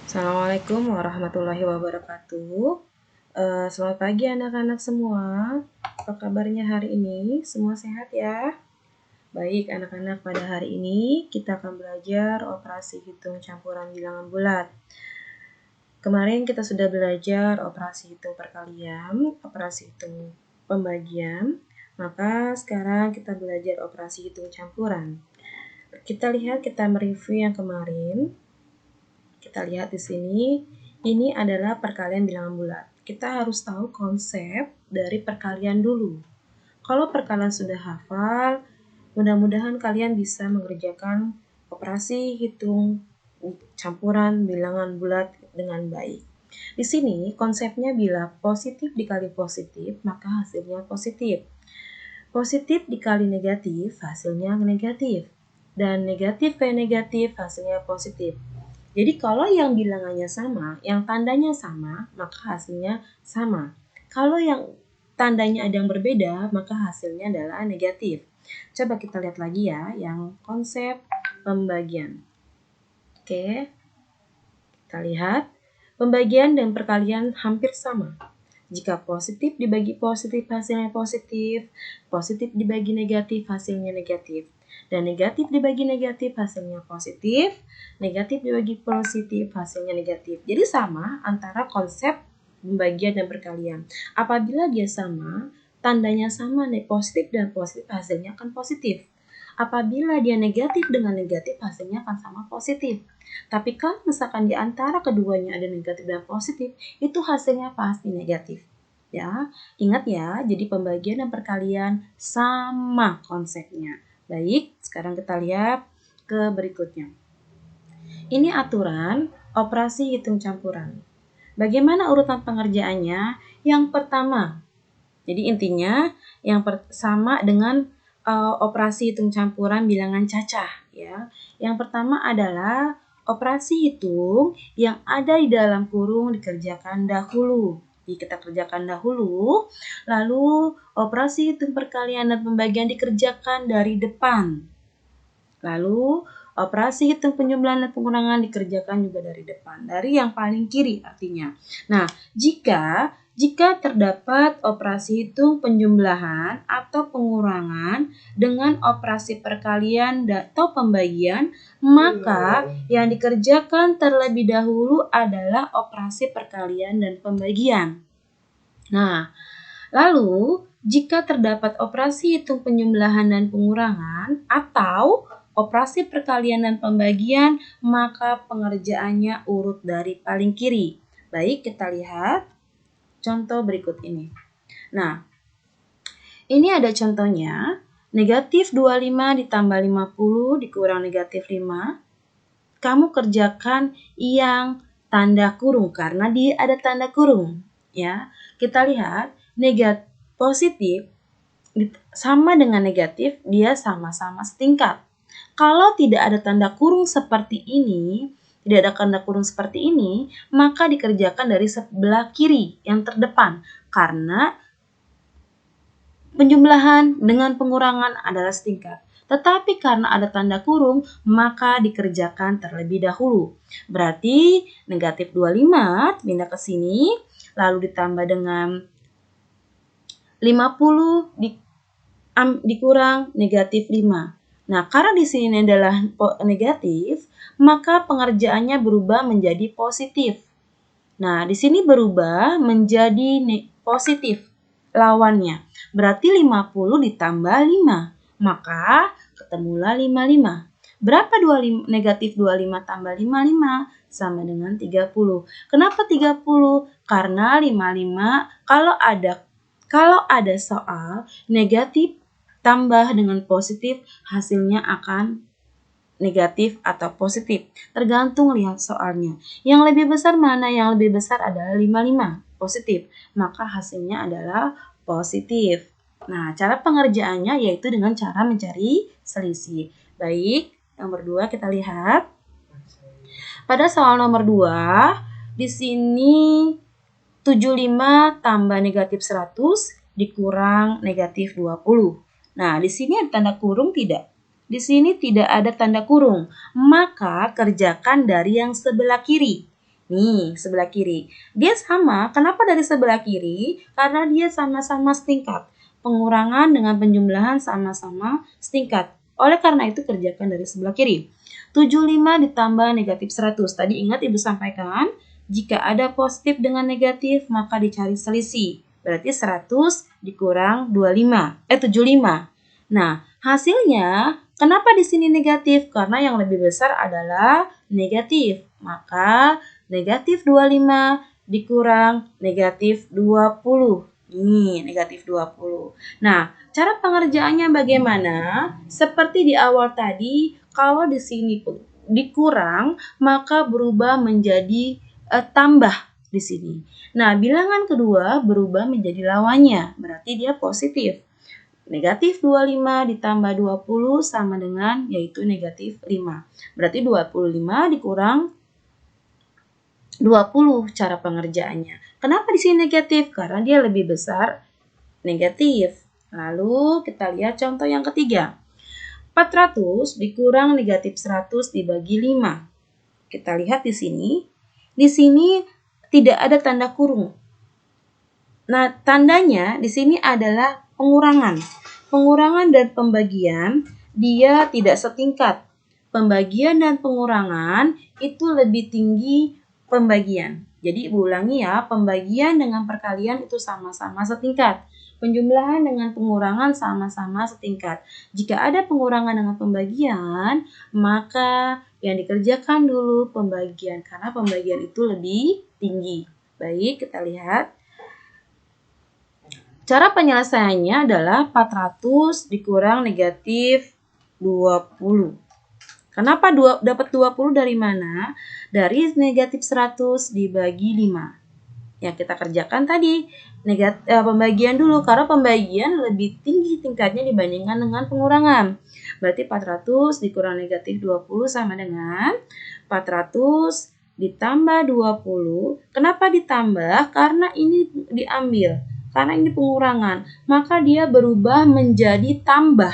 Assalamualaikum warahmatullahi wabarakatuh. Selamat pagi anak-anak semua. Apa kabarnya hari ini? Semua sehat ya? Baik anak-anak, pada hari ini kita akan belajar operasi hitung campuran bilangan bulat. Kemarin kita sudah belajar operasi hitung perkalian, operasi hitung pembagian. Maka sekarang kita belajar operasi hitung campuran. Kita mereview yang kemarin. Kita lihat di sini, ini adalah perkalian bilangan bulat. Kita harus tahu konsep dari perkalian dulu. Kalau perkalian sudah hafal, mudah-mudahan kalian bisa mengerjakan operasi hitung campuran bilangan bulat dengan baik. Di sini konsepnya bila positif dikali positif, maka hasilnya positif. Positif dikali negatif, hasilnya negatif. Dan negatif kali negatif, hasilnya positif. Jadi kalau yang bilangannya sama, yang tandanya sama, maka hasilnya sama. Kalau yang tandanya ada yang berbeda, maka hasilnya adalah negatif. Coba kita lihat lagi ya, yang konsep pembagian. Oke, kita lihat. Pembagian dan perkalian hampir sama. Jika positif dibagi positif, hasilnya positif. Positif dibagi negatif, hasilnya negatif. Dan negatif dibagi negatif, hasilnya positif. Negatif dibagi positif, hasilnya negatif. Jadi sama antara konsep pembagian dan perkalian. Apabila dia sama, tandanya sama, positif dan positif, hasilnya akan positif. Apabila dia negatif dengan negatif, hasilnya akan sama positif. Tapi kalau misalkan di antara keduanya ada negatif dan positif, itu hasilnya pasti negatif. Ya, ingat ya, jadi pembagian dan perkalian sama konsepnya. Baik, sekarang kita lihat ke berikutnya. Ini aturan operasi hitung campuran. Bagaimana urutan pengerjaannya? Yang pertama, jadi intinya yang sama dengan operasi hitung campuran bilangan cacah ya. Yang pertama adalah operasi hitung yang ada di dalam kurung dikerjakan dahulu. Jadi kita kerjakan dahulu, lalu operasi hitung perkalian dan pembagian dikerjakan dari depan. Lalu operasi hitung penjumlahan dan pengurangan dikerjakan juga dari depan, dari yang paling kiri artinya. Nah, jika terdapat operasi hitung penjumlahan atau pengurangan dengan operasi perkalian atau pembagian, maka yang dikerjakan terlebih dahulu adalah operasi perkalian dan pembagian. Nah, lalu jika terdapat operasi hitung penjumlahan dan pengurangan atau operasi perkalian dan pembagian, maka pengerjaannya urut dari paling kiri. Baik, kita lihat contoh berikut ini. Nah, ini ada contohnya. Negatif 25 ditambah 50 dikurang negatif 5. Kamu kerjakan yang tanda kurung karena dia ada tanda kurung. Ya, kita lihat negatif positif sama dengan negatif, dia sama-sama setingkat. Kalau tidak ada tanda kurung seperti ini, maka dikerjakan dari sebelah kiri yang terdepan karena penjumlahan dengan pengurangan adalah setingkat. Tetapi karena ada tanda kurung, maka dikerjakan terlebih dahulu. Berarti negatif 25 pindah ke sini, lalu ditambah dengan 50 dikurang negatif 5. Nah, karena di sini adalah negatif, maka pengerjaannya berubah menjadi positif. Nah, di sini berubah menjadi positif lawannya. Berarti 50 ditambah 5. Maka ketemulah 55. Berapa negatif 25 tambah 55? Sama dengan 30. Kenapa 30? Karena 55 kalau ada soal negatif tambah dengan positif, hasilnya akan negatif atau positif. Tergantung lihat soalnya. Yang lebih besar mana? Yang lebih besar adalah 55, positif. Maka hasilnya adalah positif. Nah, cara pengerjaannya yaitu dengan cara mencari selisih. Baik, nomor 2 kita lihat. Pada soal nomor 2, di sini 75 tambah negatif 100 dikurang negatif 20. Nah, di sini ada tanda kurung tidak? Di sini tidak ada tanda kurung. Maka kerjakan dari yang sebelah kiri. Nih, sebelah kiri. Dia sama, kenapa dari sebelah kiri? Karena dia sama-sama setingkat. Pengurangan dengan penjumlahan sama-sama setingkat. Oleh karena itu, kerjakan dari sebelah kiri. 75 ditambah negatif 100. Tadi ingat Ibu sampaikan, jika ada positif dengan negatif, maka dicari selisih. Berarti 100 dikurang 75. Nah, hasilnya, kenapa di sini negatif? Karena yang lebih besar adalah negatif. Maka negatif 25 dikurang negatif 20. Nih, negatif 20. Nah, cara pengerjaannya bagaimana? Seperti di awal tadi, kalau di sini dikurang, maka berubah menjadi tambah di sini. Nah, bilangan kedua berubah menjadi lawannya, berarti dia positif. Negatif 25 ditambah 20 sama dengan yaitu negatif 5. Berarti 25 dikurang 20 cara pengerjaannya. Kenapa di sini negatif? Karena dia lebih besar negatif. Lalu kita lihat contoh yang ketiga. 400 dikurang negatif 100 dibagi 5. Kita lihat di sini. Di sini tidak ada tanda kurung. Nah, tandanya di sini adalah pengurangan. Pengurangan dan pembagian dia tidak setingkat. Pembagian dan pengurangan itu lebih tinggi pembagian. Jadi Ibu ulangi ya, pembagian dengan perkalian itu sama-sama setingkat. Penjumlahan dengan pengurangan sama-sama setingkat. Jika ada pengurangan dengan pembagian, maka yang dikerjakan dulu pembagian karena pembagian itu lebih tinggi. Baik, kita lihat. Cara penyelesaiannya adalah 400 dikurang negatif 20. Kenapa dapat 20 dari mana? Dari negatif 100 dibagi 5. Yang kita kerjakan tadi, pembagian dulu. Karena pembagian lebih tinggi tingkatnya dibandingkan dengan pengurangan. Berarti 400 dikurang negatif 20 sama dengan 400 ditambah 20. Kenapa ditambah? Karena ini diambil. Karena ini pengurangan, maka dia berubah menjadi tambah.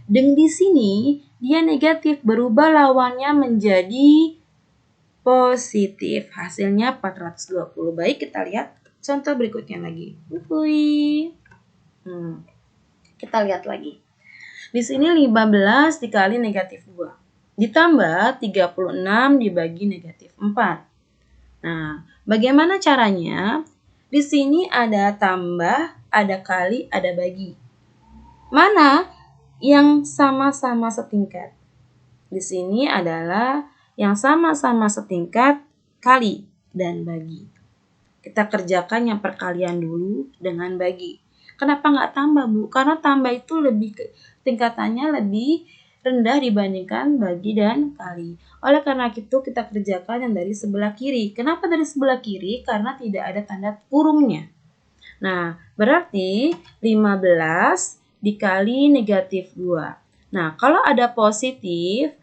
Dan di sini dia negatif, berubah lawannya menjadi positif. Hasilnya 420. Baik, kita lihat contoh berikutnya lagi. Kita lihat lagi. Di sini 15 dikali negatif 2. Ditambah 36 dibagi negatif 4. Nah, bagaimana caranya? Di sini ada tambah, ada kali, ada bagi. Mana yang sama-sama setingkat? Di sini adalah yang sama-sama setingkat kali dan bagi. Kita kerjakan yang perkalian dulu dengan bagi. Kenapa nggak tambah, Bu? Karena tambah itu tingkatannya lebih rendah dibandingkan bagi dan kali. Oleh karena itu kita kerjakan yang dari sebelah kiri. Kenapa dari sebelah kiri? Karena tidak ada tanda kurungnya. Nah, berarti 15 dikali negatif 2. Nah, kalau ada positif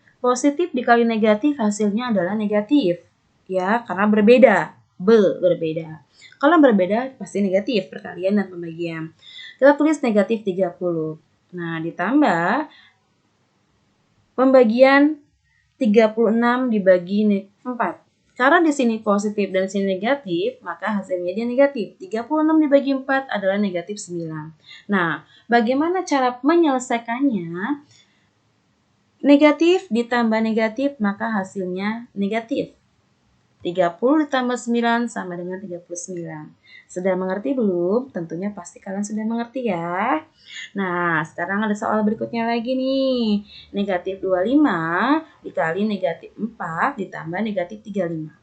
dikali negatif hasilnya adalah negatif. Ya, karena berbeda. Berbeda. Kalau berbeda pasti negatif, perkalian dan pembagian. Kita tulis negatif 30. Nah, ditambah pembagian 36 dibagi 4. Karena di sini positif dan di sini negatif, maka hasilnya dia negatif. 36 dibagi 4 adalah negatif 9. Nah, bagaimana cara menyelesaikannya? Negatif ditambah negatif, maka hasilnya negatif. 30 ditambah 9 sama dengan 39. Sudah mengerti belum? Tentunya pasti kalian sudah mengerti ya. Nah, sekarang ada soal berikutnya lagi nih. Negatif 25 dikali negatif 4 ditambah negatif 35.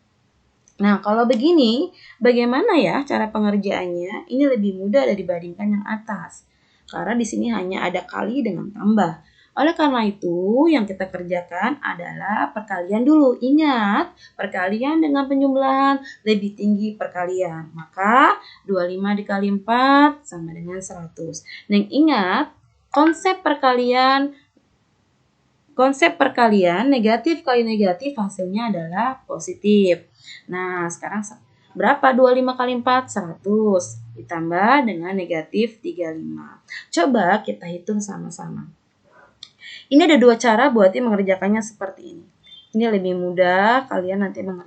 Nah, kalau begini, bagaimana ya cara pengerjaannya? Ini lebih mudah dibandingkan yang atas. Karena di sini hanya ada kali dengan tambah. Oleh karena itu, yang kita kerjakan adalah perkalian dulu. Ingat, perkalian dengan penjumlahan lebih tinggi perkalian. Maka 25 dikali 4 sama dengan 100. Dan ingat, konsep perkalian negatif kali negatif hasilnya adalah positif. Nah, sekarang berapa 25 kali 4? 100. Ditambah dengan negatif 35. Coba kita hitung sama-sama. Ini ada dua cara buat mengerjakannya seperti ini. Ini lebih mudah, kalian nanti mengerjakan.